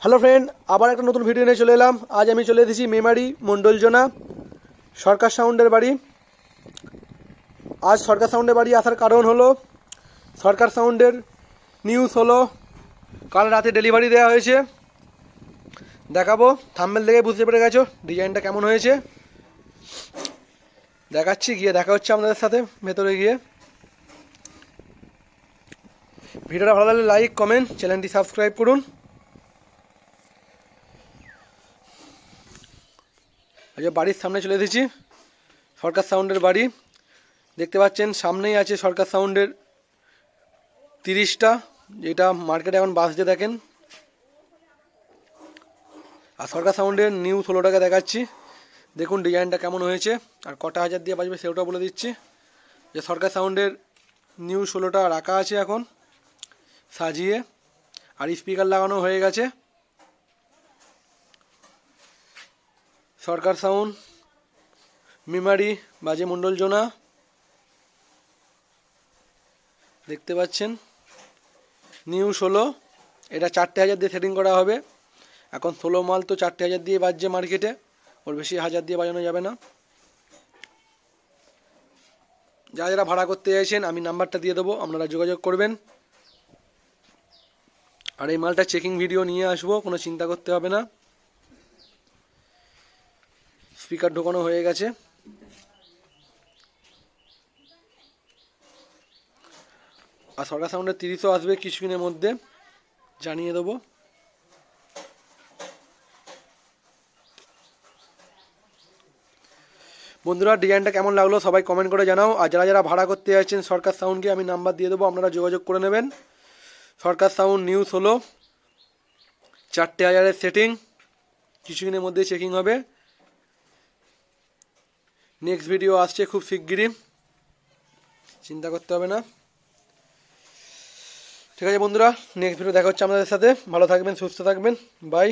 Hello friend, আবার একটা নতুন ভিডিও নিয়ে চলে এলাম। আজ আমি চলে এসেছি মেমারি মণ্ডলজোনা সরকার সাউন্ডের বাড়ি। আজ সরকার সাউন্ডের বাড়ি আসার কারণ হলো সরকার সাউন্ডের নিউজ হলো কাল রাতে ডেলিভারি দেওয়া হয়েছে। দেখাবো, থাম্বনেল দেখে বুঝতে পেরে গেছো ডিজাইনটা কেমন হয়েছে। দেখাচ্ছি, গিয়ে দেখা হচ্ছে আপনাদের সাথে ভেতরে গিয়ে। ভিডিওটা ভালো লাগলে লাইক, কমেন্ট, চ্যানেলটি সাবস্ক্রাইব করুন। আজ বাড়ির সামনে চলে এসেছি, সরকার সাউন্ডের বাড়ি। দেখতে পাচ্ছেন সামনেই আছে সরকার সাউন্ডের 30টা, যেটা মার্কেটে এখন বাসতে দেখেন। আর সরকার সাউন্ডের নিউ 16টাকে দেখাচ্ছি। দেখুন ডিজাইনটা কেমন হয়েছে আর কটা হাজার দিয়ে বাজবে সেটাও বলে দিচ্ছি। যে সরকার সাউন্ডের নিউ 16টা রাখা আছে এখন সাজিয়ে, আর স্পিকার লাগানো হয়ে গেছে। সরকার সাউন্ড মেমারি বাজে মণ্ডলজোনা দেখতে পাচ্ছেন। নিউ 16, এটা 4,000 দিয়ে সেটিং করা হবে। এখন 16 মাল তো 4,000 দিয়ে বাজছে মার্কেটে, ওর বেশি হাজার দিয়ে বাজানো যাবে না। যারা যারা ভাড়া করতে চাইছেন আমি নাম্বারটা দিয়ে দেবো, আপনারা যোগাযোগ করবেন। আর এই মালটা চেকিং ভিডিও নিয়ে আসবো, কোনো চিন্তা করতে হবে না। স্পিকার ঢোকানো হয়ে গেছে। আর সরকার সাউন্ডের 30ও আসবে কিছুদিনের মধ্যে, জানিয়ে দেবো। বন্ধুরা, ডিজাইনটা কেমন লাগলো সবাই কমেন্ট করে জানাও। আর যারা যারা ভাড়া করতে যাচ্ছেন সরকার সাউন্ডকে আমি নাম্বার দিয়ে দেবো, আপনারা যোগাযোগ করে নেবেন। সরকার সাউন্ড নিউজ হলো 4,000 সেটিং, কিছুদিনের মধ্যে চেকিং হবে। নেক্সট ভিডিও আসছে খুব শিগগিরই, চিন্তা করতে হবে না। ঠিক আছে বন্ধুরা, নেক্সট ভিডিও দেখা হচ্ছে আপনাদের সাথে। ভালো থাকবেন, সুস্থ থাকবেন, বাই।